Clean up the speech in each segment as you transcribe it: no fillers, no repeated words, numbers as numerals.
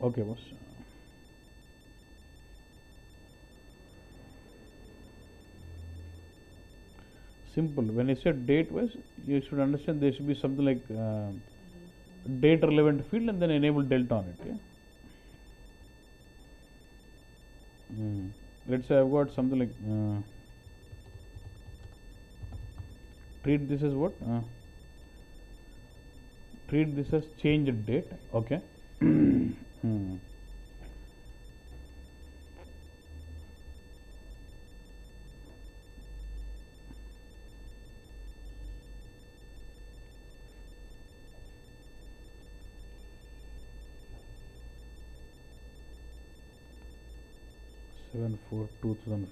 Okay, boss. Simple. When I said date wise, you should understand there should be something like date relevant field and then enable delta on it. Yeah? Let's say I've got something like treat this as what? Treat this as changed date. Okay. Hmm. 7/4/2015.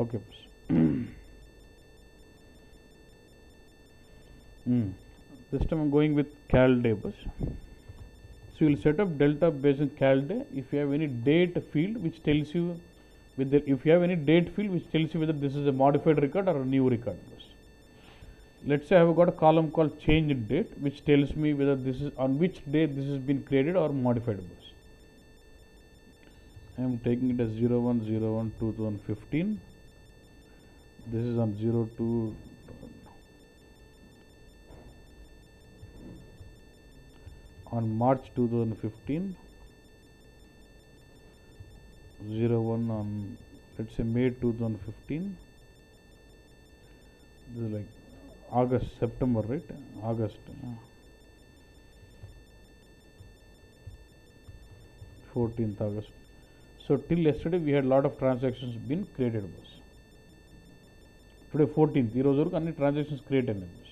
Okay. This time I'm going with cal day bus. So you'll set up delta based on cal day if you have any date field which tells you if you have any date field which tells you whether this is a modified record or a new record bus. Let's say I have got a column called change date which tells me whether this is on which day this has been created or modified bus. I am taking it as 01/01/2015. This is on 02 on March 2015, 01 on let's say May 2015. This is like September, right? August. 14th August. So till yesterday we had a lot of transactions been created bus. Today 14th, ఈ రోజు వరకు అన్ని transactions create అయినాయి bus.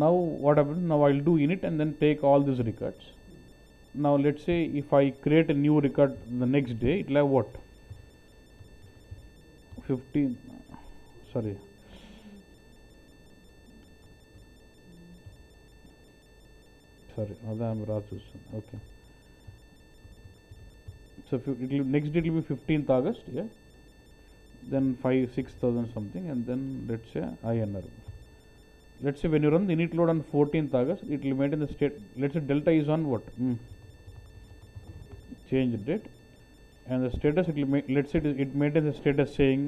Now what happens? Now I'll do init and then take all these records. Now let's say if I create a new record the next day, it will have what? 15. Sorry. That I'm Raju. Okay. So next day it will be 15th August, yeah. Then 5,000-6,000 something, and then let's say INR. Let's say when you run the init load on 14th August, it will maintain the state. Let's say delta is on what? Change date, and the status it will let's say it maintains the status saying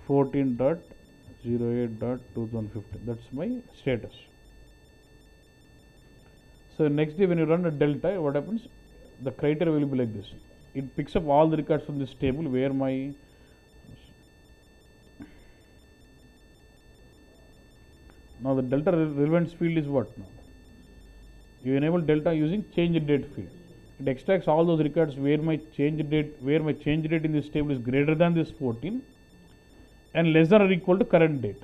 14.08.2015. That's my status. So next day when you run a delta, what happens? The criteria will be like this. It picks up all the records from this table where my now the delta relevance field is what now? You enable delta using change date field. It extracts all those records where my change date in this table is greater than this 14 and less than or equal to current date.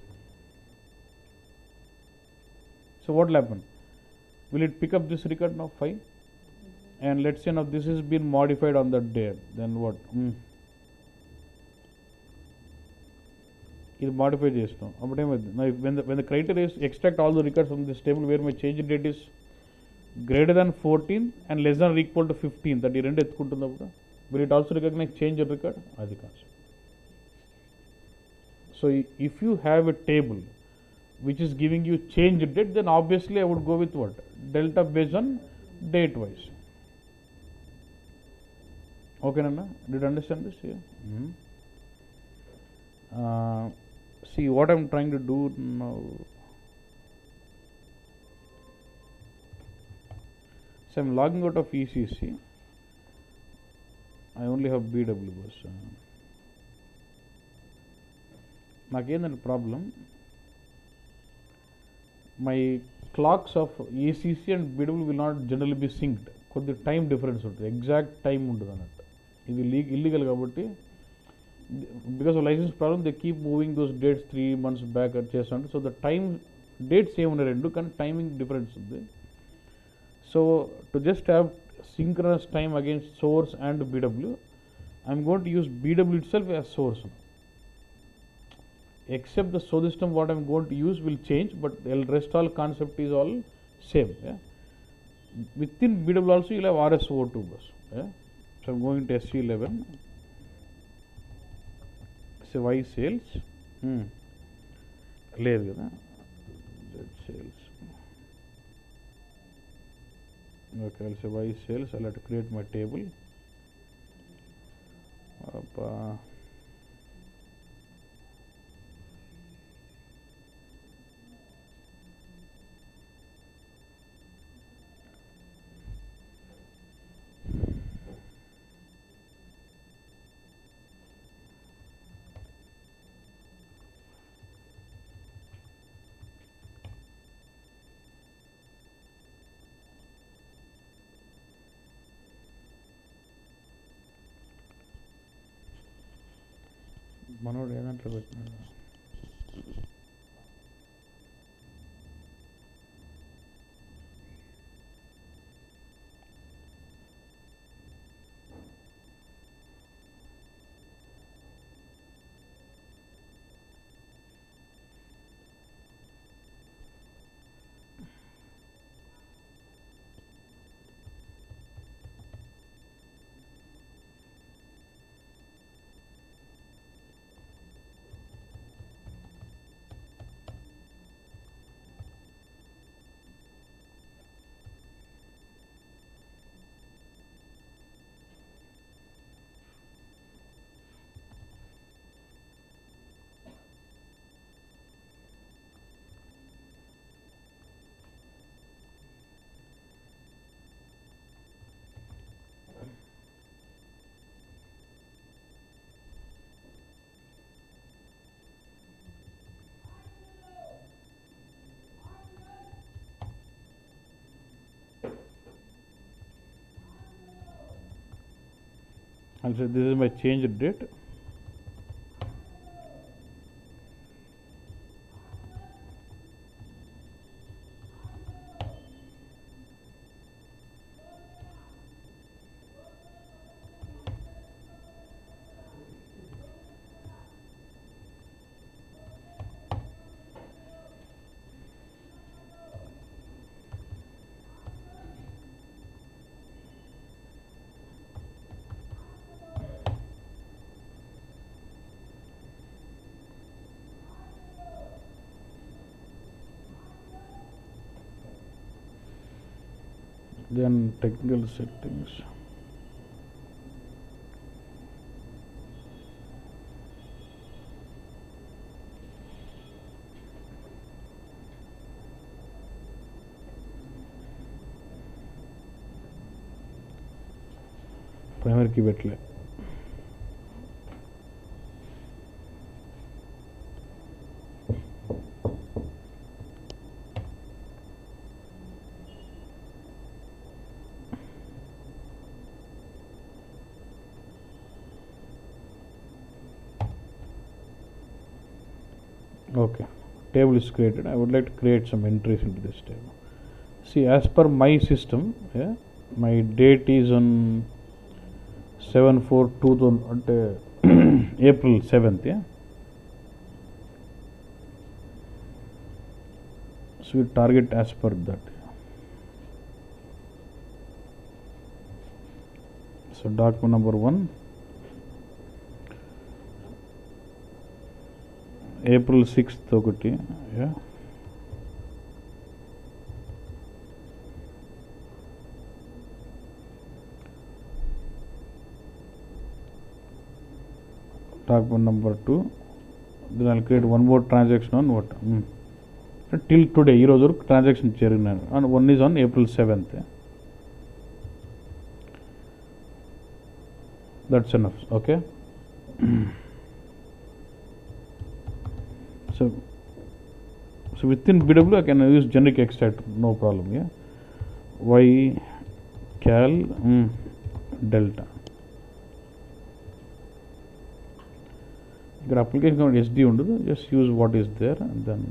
So what will happen? Will it pick up this record now 5? And let's say now this has been modified on that day. Then what? ఇది modify చేస్తాం అప్పుడు ఏమైంది నా when the criteria is extract all the records from this table where my change date is greater than 14 and less than or equal to 15, that ఈ రెండు ఎత్తుకుంటుంది అప్పుడు will it also recognize change record? అది concept. So if you have a table which is giving you change date, then obviously I would go with what? Delta based on date wise. Okay, Nana? Did you understand this? Yeah. See what I'm trying to do now. So I'm logging out of ECC. I only have BW bus. నాకేందంటే problem my clocks of ACC and BW will not general be synced. కొద్ది time difference ఉంటుంది, exact time ఉంటుంది అన్నట్టు. ఇది illegal కాబట్టి because of license problem they keep moving those dates 3 months back చేస్తాంటే so the time date same ఉన్నాయి రెండు కానీ టైమింగ్ డిఫరెన్స్ ఉంది. So to just have synchronous time against source and BW, I am going to use BW itself as source. Except the source system what I am going to use will change, but the rest all concept is all same. Yeah? Within BW also you will have RSO2 bus. Yeah? So I am going to SC11. Say Y sales. లేదు కదా Z sales. Okay, I'll say Y sales. I'll have to create my table. మనోడు ఏదంట్లో పెట్టినాడు I'll say this is my change date. Then technical settings. Primary key పెట్టలే okay, table is created. I would like to create some entries into this table. See, as per my system, yeah, my date is on 7/4/2000 April 7th. Yeah, so we target as per that. So document number 1, April 6th ఒకటి. Yeah, document number 2, then I'll create one more transaction on what till today ఈ రోజు వరకు transaction జరిగినాను and one is on April 7th. That's enough. Okay. So within BW I can use generic extract, no problem. Yeah, Y cal delta. ఇక్కడ application SD ఉండదు, just use what is there. And then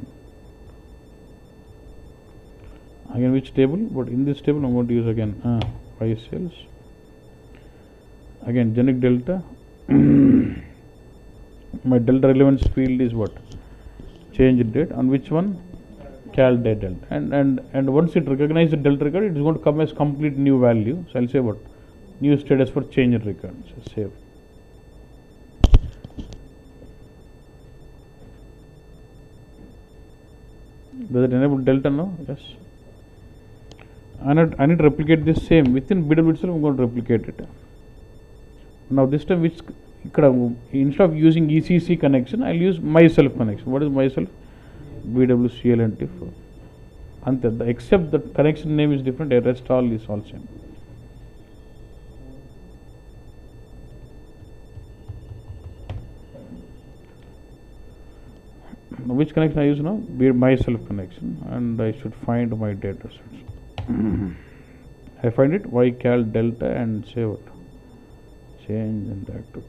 again which table, but in this table I'm going to use again price sales, again generic delta. My delta relevance field is what? Change date. On which one? Cal date delta. And once it recognizes the delta record, it is going to come as complete new value. So I'll say what? New status for change record. So save. Does it enable delta now? Yes. I need to replicate this same within BW itself. I'm going to replicate it. Now this time, which instead of using ECC connection, I'll use myself connection. What is myself? BWCLNT4. Except the connection name is different, the rest all is all same. Now which connection I use now? Myself connection, and I should find my data sets. I find it ycal delta and say what? Change and active.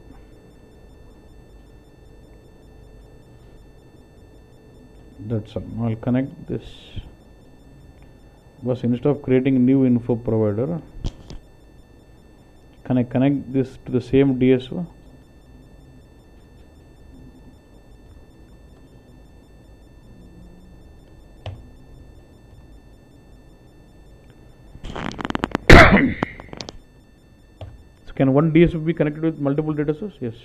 That's all. I'll connect this. But instead of creating new info provider, can I connect this to the same DSO? So can one DSO be connected with multiple data sources? Yes.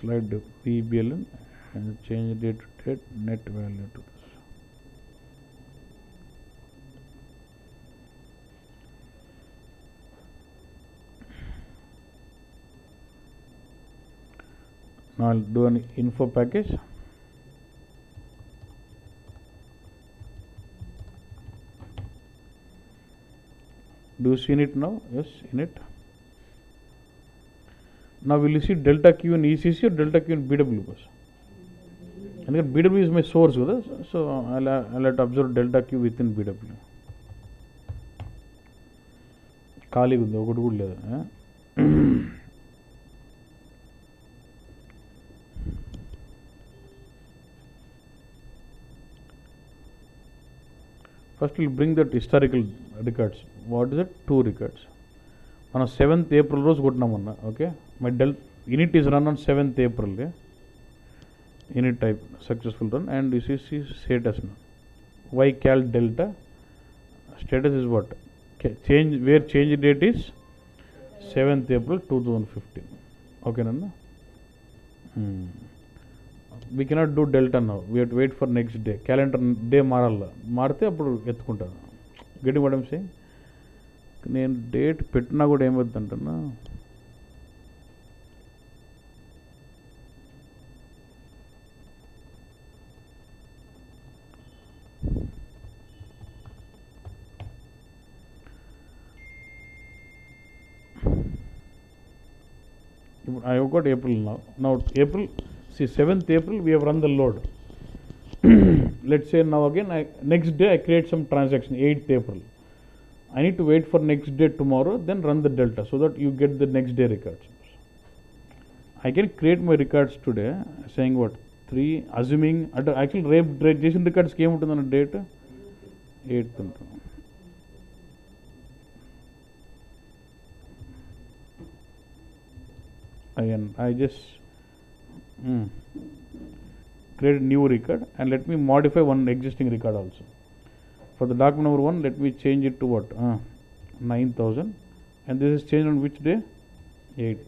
Slide PBLN and change date to date net value to this. Now I'll do an info package. Do you see in it now? Yes, in it. Now will you see delta Q in ECC or delta Q in BW bus? And again, BW is my source, so I'll have to observe delta Q within BW. ఖాళీ ఉంది, ఒకటి కూడా లేదు. First we'll bring that historical records. What is it? 2 records. On 7th April రోజు కొట్టినామన్నా. Okay, my init is run on 7th April. Init type successful run, and this is status now. Ycal delta status is what? Change, where change date is 7th April 2015. Okay, Nana? We cannot do delta now. We have to wait for next day. Calendar day మారితే అప్పుడు ఎత్తుకుంటాను. Getting what I'm saying? నేను date పెట్టినా కూడా ఏమవుతుందంటున్నా, ఇప్పుడు I have got April now. Now April, see 7th April we have run the load. Let's say now again next day I create some transaction 8th April. I need to wait for next day tomorrow, then run the delta so that you get the next day records. I can create my records today saying what 3 assuming actually registration records came out on a date 8th. Again I just create a new record and let me modify one existing record also. For the document number 1, let me change it to what? 9,000, and this is changed on which day? 8th.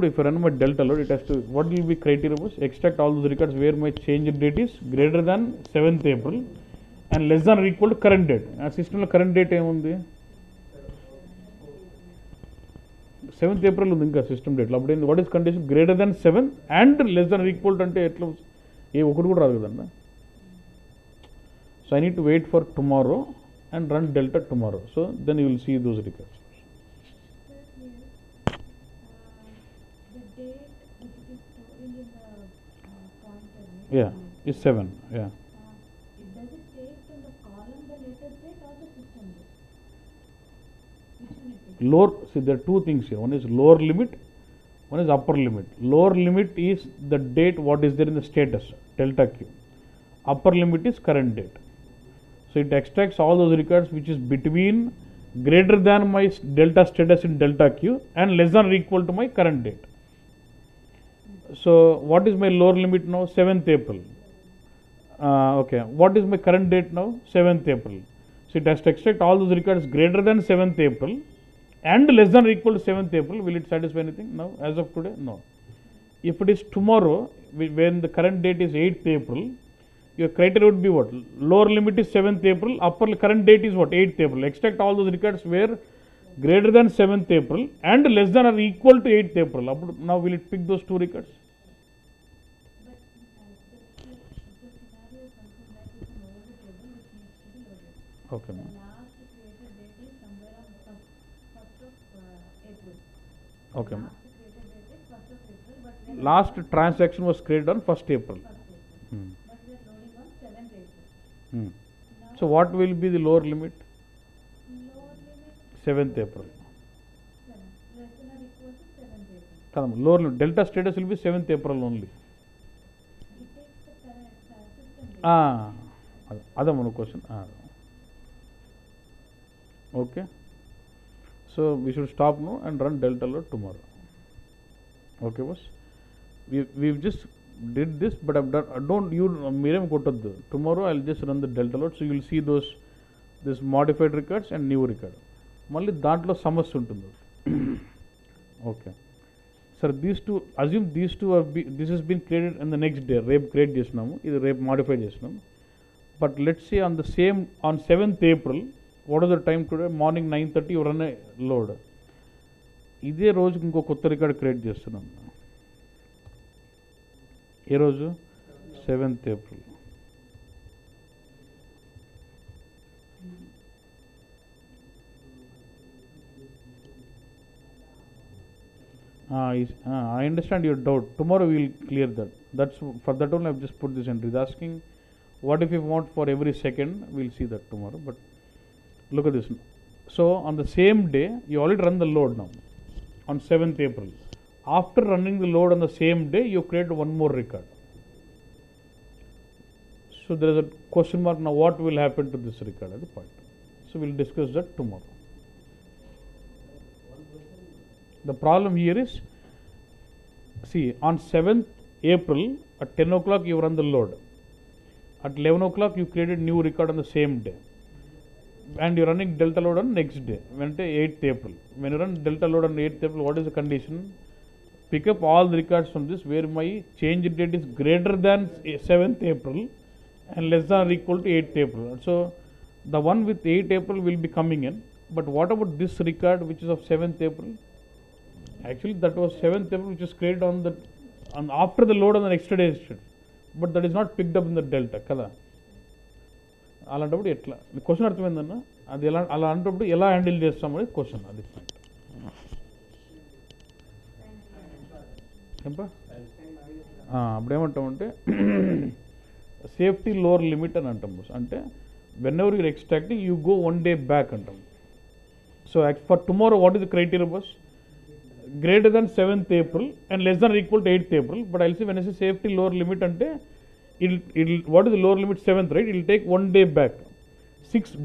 If I run my delta load, it has to, what will be criteria was extract all those records where my change date is greater than 7th April and less than or equal to current date. Our system lo current date ఏముంది? 7th April ఉంది ఇంకా system డేట్లో. అప్పుడు ఏంది, what is condition? Greater than 7 and less than equal to అంటే ఎట్లా? ఏ ఒకటి కూడా రాదు కదన్నా. So I need to wait for tomorrow and run delta tomorrow. So then you will see those records. Yeah, it's 7. Yeah. Does it take from the column the letter date or the system date? Which one it takes? lower, see there are two things here. One is lower limit, one is upper limit. Lower limit is the date what is there in the status, delta Q. Upper limit is current date. So it extracts all those records which is between greater than my delta status in delta Q and less than or equal to my current date. So what is my lower limit now? 7th April. Okay, what is my current date now? 7th April. So it has to extract all those records greater than 7th April and less than or equal to 7th April. Will it satisfy anything? No. As of today, no. If it is tomorrow, when the current date is 8th April, your criteria would be what? Lower limit is 7th April, upper current date is what? 8th April. Extract all those records where greater than 7th April and less than or equal to 8th April. Now will it pick those two records? Okay, ma'am. Okay, ma'am. Last transaction was created on 1st April. So what will be the lower limit? 7th April. Lower limit. Delta status will be 7th April only. That's one question. Okay. So we should stop now and run delta load tomorrow. Okay, boss. We've just did this, but I've done. Don't you Miriam kotaddu. Tomorrow I'll just run the delta load, so you'll see this modified records and new record. Malli dantlo samasya untundi. Okay. Sir, these two, assume these two have this has been created on the next day. Rape create chesnamu, idu rape modify chesnamu. But let's say on 7th April, what is the time today? Morning 9:30 you run a load. ఇదే రోజుకి ఇంకో కొత్త record create చేస్తున్నాం. ఏ రోజు? 7th April. I understand your doubt. Tomorrow we will clear that. That's for that only I have just put this entry. He's asking what if you want for every second. We'll see that tomorrow. But look at this. So on the same day you already run the load now on 7th April. After running the load on the same day, you create one more record. So there is a question mark now. What will happen to this record at the point? So we'll discuss that tomorrow. The problem here is, see, on 7th April at 10 o'clock you run the load. At 11 o'clock you created new record on the same day. And you're running delta load on next day, when 8th April. When you run delta load on 8th April, what is the condition? Pick up all the records from this where my change date is greater than 7th April and less than or equal to 8th April. So the one with 8th April will be coming in. But what about this record which is of 7th April? Actually that was 7th April which is created on after the load on the next day. But that is not picked up in the delta. Kada. అలాంటప్పుడు ఎట్లా question అర్థమైందన్న అది ఎలా అలాంటప్పుడు ఎలా handle చేస్తాం అనేది question అది అప్పుడు ఏమంటామంటే సేఫ్టీ లోవర్ లిమిట్ అని అంటాం. అంటే whenever you're extracting you go 1 day back అంటాం. So for tomorrow what is the criteria బస్? Greater than 7th April and less than equal to 8th April. But I'll see when I say safety lower limit అంటే what is the lower limit? 7th, right? It will take 1 day back.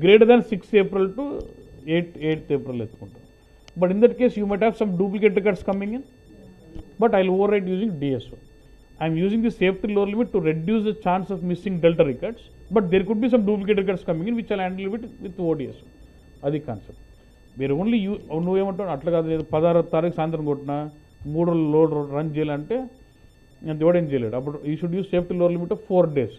Greater than 6th April to 8th April. But in that case, you might have some duplicate records coming in. But I will override using DSO. I am using the safety lower limit to reduce the chance of missing delta records. But there could be some duplicate records coming in, which I will handle with ODSO. That's the concept. We are only నువ్వేమంటావు అట్లా కాదు. 16వ తారీఖు సాయంత్రం కొట్టిన 3 load run చేయాలంటే ఎవడేం చేయలేడు. అప్పుడు you should use safety lower limit of 4 days.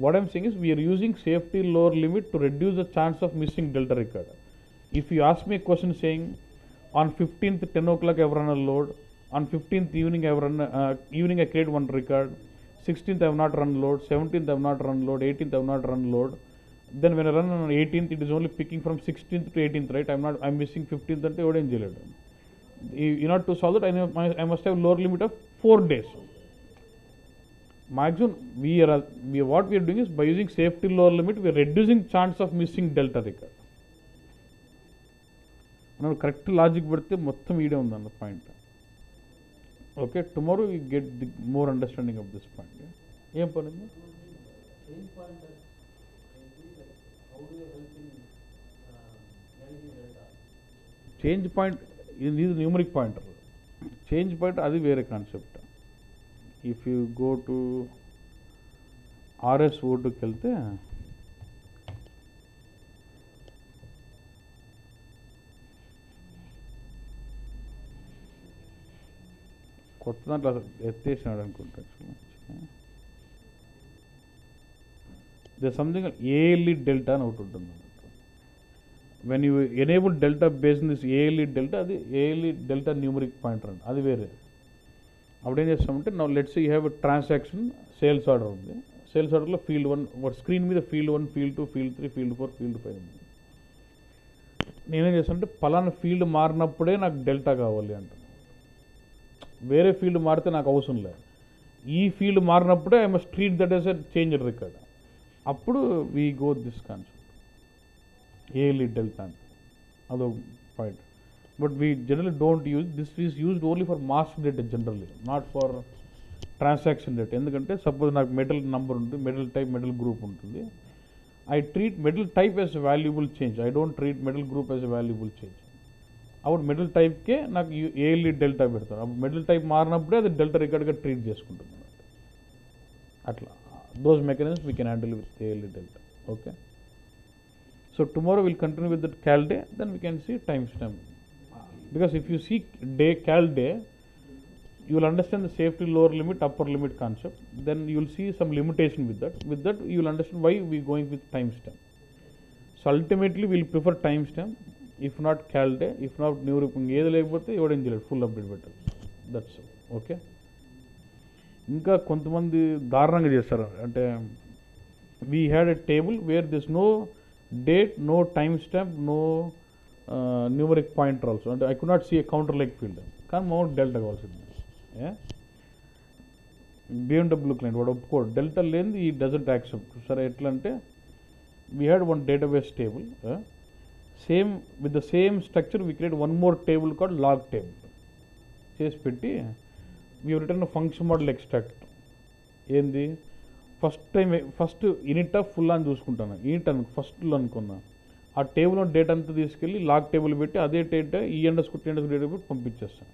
What I'm saying is we're using safety lower limit to reduce the chance of missing delta record. If you ask me question saying on 15th 10 o'clock I have run a load, on 15th evening I create one record, 16th I have not run load, 17th I have not run load, 18th I have not run load. Then when I run on 18th it is only picking from 16th to 18th, right? I'm missing 15th అంటే ఎవడేం చేయలేడు. In order to solve it, I must have lower limit of 4 days. Maximum, what we are doing is by using safety lower limit, we are reducing chance of missing delta record. మనం correct logic పెడితే మొత్తం ఈడే ఉందన్న point. Okay, tomorrow you get the more understanding of this point. ఏం పని ఉంది? Change point ఇది numeric pointer. Change point అది వేరే concept. If you go to RS ఓటుకి వెళ్తే కొత్త దాంట్లో ఎత్తేసినాడు అనుకుంటా. దే సంథింగ్ ఏఎల్ఈ డెల్టా అని ఒకటి ఉంటుంది అన్నట్టు. When you enable delta base in this ALE delta, అది ఏఎల్ఈ డెల్టా న్యూమరిక్ పాయింటర్ అండి, అది వేరే. అప్పుడు ఏం చేస్తామంటే నా let's you have transaction sales order ఉంది. సేల్స్ ఆర్డర్లో ఫీల్డ్ 1 స్క్రీన్ మీద field 1, field 2, field 3, field 4, field 5 ఉంది. నేనేం చేస్తానంటే పలానా ఫీల్డ్ మారినప్పుడే నాకు డెల్టా కావాలి అంట. వేరే ఫీల్డ్ మారితే నాకు అవసరం లేదు. ఈ ఫీల్డ్ మారినప్పుడే I must treat that as a change record. అప్పుడు we go this concept ALE delta అంటే అదొక point. But we generally don't use this. Is used only for master data generally, not for transaction data. ఎందుకంటే suppose నాకు metal number ఉంటుంది, metal type, metal group ఉంటుంది. I treat metal type as valuable change. I don't treat metal group as valuable change. అప్పుడు metal టైప్కే నాకు ALE delta పెడతాను. అప్పుడు metal type మారినప్పుడే అది delta రికార్డ్గా treat చేసుకుంటుంది అన్నమాట. అట్లా those mechanisms we can handle with ALE delta. Okay, so tomorrow will continue with that cal day, then we can see time stamp. Because if you see day, cal day, you will understand the safety lower limit, upper limit concept. Then you will see some limitation with that. With that, you will understand why we are going with timestamp. So ultimately, we will prefer timestamp. If not cal day, if not new reporting, ఏది లేకపోతే ఎవడేం చేయలేడు, full update పెట్టాలి. That's okay. ఇంకా కొంతమంది దారుణంగా చేస్తారు. అంటే we had a table where this no date, no time stamp, no numeric pointer also. అంటే I could not see a counter like field. కానీ మౌంట్ డెల్టా కావాల్సింది. బిఎండబ్ల్యూ క్లయింట్ వాడు ఒప్పుకోడు, డెల్టా లేనిది ఈ డజంట్ యాక్సెప్ట్. సరే ఎట్లా అంటే we had one database table, same with the same structure we create one more table called log table చేసి పెట్టి we return function model extract. ఏంది ఫస్ట్ ఇనిట్ ఆఫ్ ఫుల్ అని చూసుకుంటాను. ఇనిట్ ఫస్ట్లో అనుకున్నా ఆ టేబుల్ డేటా అంతా తీసుకెళ్ళి లాగ్ టేబుల్ పెట్టి అదే డేటా ఈ_టీ_డేటా పెట్టి పంపించేస్తాను.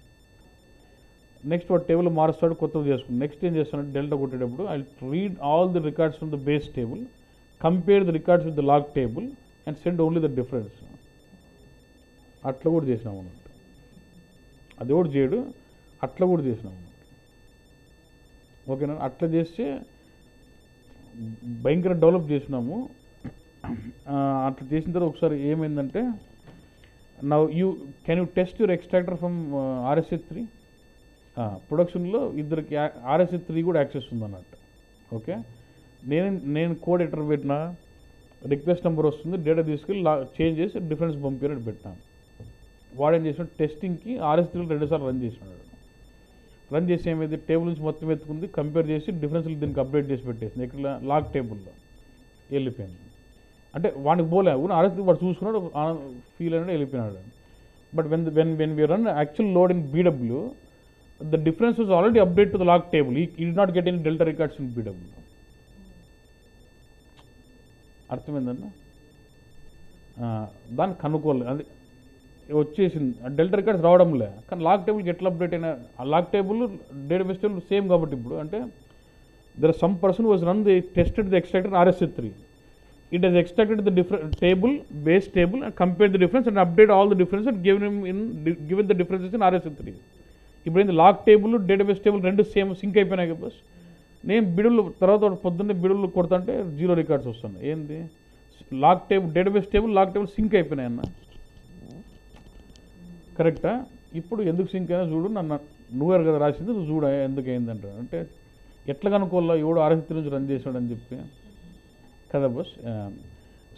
నెక్స్ట్ వాడు టేబుల్ మారుస్తాడు, కొత్తది చేసుకుంటాను. నెక్స్ట్ ఏం చేస్తానంటే డెల్టా కొట్టేటప్పుడు I read all the records from the base table, compare the records with the log table and send only the difference. అట్లా కూడా చేసినాం అన్నట్టు. అది కూడా చేయడు, అట్లా కూడా చేసినాం అన్నట్టు. ఓకేనా? అట్లా చేస్తే భయంకర డెవలప్ చేసినాము. అట్లా చేసిన తర్వాత ఒకసారి ఏమైందంటే now can you test your extractor from RSA3. ప్రొడక్షన్లో ఇద్దరికి RSA3 కూడా యాక్సెస్ ఉందన్నట్టు. ఓకే, నేను కోడ్ ఎటర్ పెట్టిన, రిక్వెస్ట్ నెంబర్ వస్తుంది, డేటా తీసుకెళ్ళి చేంజ్ చేసి డిఫరెన్స్ పంపించారు పెట్టాను. వాడు ఏం చేసినాడు, టెస్టింగ్కి RSA3 2సార్లు రన్ చేసినాడు. రన్ చేసి ఏమైంది, టేబుల్ నుంచి మొత్తం ఎత్తుకుంది, కంపేర్ చేసి డిఫరెన్స్లు దీనికి అప్డేట్ చేసి పెట్టేసింది. ఇక్కడ లాగ్ టేబుల్లో వెళ్ళిపోయింది. అంటే వాడికి పోలే, RSA3 వాడు చూసుకున్నాడు, ఫీల్ అయినాడు, వెళ్ళిపోయినాడు. But when we run actual load in BW, the difference was already updated to the log table. He did not get any delta records in BW. అర్థమైందన్న? దాన్ని కనుక్కోలేదు, అది వచ్చేసింది. డెల్టా రికార్డ్స్ రావడంలే, కానీ లాగ్ టేబుల్కి ఎట్లా update అయినా ఆ log table database table same కాబట్టి ఇప్పుడు అంటే there some person was run the tested the extractor RSA3. It has extracted the different table, base table, and compared the difference and update all the differences and given the differences in RSA3. ఇప్పుడు ఏంది, log table database table రెండు same sync అయిపోయినాయి కదా. Bus నేను బిడులు తర్వాత పొద్దున్నే బిడులు కొడుతుంటే 0 records వస్తున్నాయి. ఏంది, log table database table log table sync అయిపోయినాయి అన్న. కరెక్టా? ఇప్పుడు ఎందుకు సింక్ అయినా చూడు, నన్ను నువ్వేరు కదా రాసింది, నువ్వు చూడ ఎందుకు అయిందంట. అంటే ఎట్లా కనుక్కోవాలా, ఎవడు RSA3 నుంచి రన్ చేసాడని చెప్పి కదా బస్.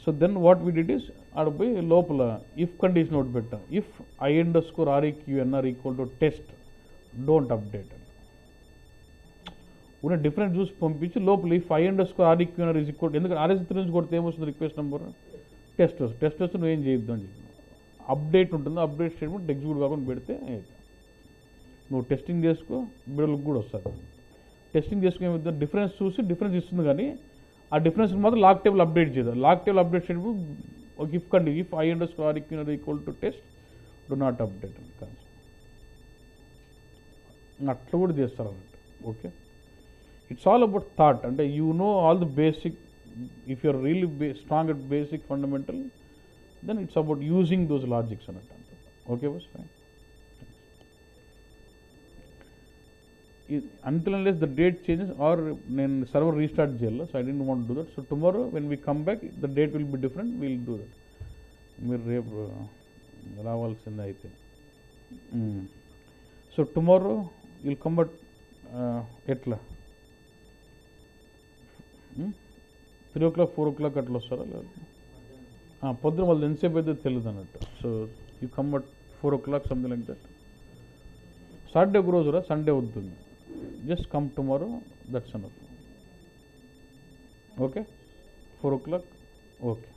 So then what we did is ఆడపోయి లోపల ఇఫ్ కండిషన్ ఒకటి పెట్టాం. If I_REQNR equal to test don't update ఉన్న డిఫరెంట్ చూసి పంపించి లోపల ఇఫ్ I_REQNR ఈజ్ ఈక్వల్, ఎందుకంటే RSA3 నుంచి కొడితే ఏమొస్తుంది, రిక్వెస్ట్ నెంబర్ టెస్ట్ వస్తుంది. టెస్ట్ వస్తే నువ్వేం చేయొద్దు అని చెప్పి అప్డేట్ ఉంటుందో అప్డేట్ స్టేట్మెంట్ ఎగ్జిక్యూట్ కాకుండా పెడితే నువ్వు టెస్టింగ్ చేసుకో, బిడలకు కూడా వస్తుంది. టెస్టింగ్ చేసుకునే డిఫరెన్స్ చూసి డిఫరెన్స్ ఇస్తుంది, కానీ ఆ డిఫరెన్స్ మాత్రం లాక్ టేబుల్ అప్డేట్ చేయదు. లాక్ టేబుల్ అప్డేట్ స్టేట్మెంట్ ఒక ఇఫ్ కండి, if i_r equal to test do not update అని కాదు, అట్లా కూడా చేస్తారు అన్నట్టు. Okay, it's all about thought. అంటే you know all the basic, if you're really strong at basic fundamental, then it's about using those logics అన్నట్టు. Okay బస్ fine. until unless the date changes or నేను server restart చేయాలి, so I dent want do that. So tomorrow when we come back the date will be different, will do that. మీరు రేపు రావాల్సిందే అయితే. So tomorrow will come, but ఎట్లా 3 o'clock 4 o'clock అట్లా వస్తారా? లేదు పొద్దున వాళ్ళు ఎంతసేపు అయితే తెలియదు అన్నట్టు. So you come but 4 o'clock something like that. Saturday ఒక రోజు రా, సండే వద్దు, just come tomorrow, that's enough. Okay, 4 o'clock, okay.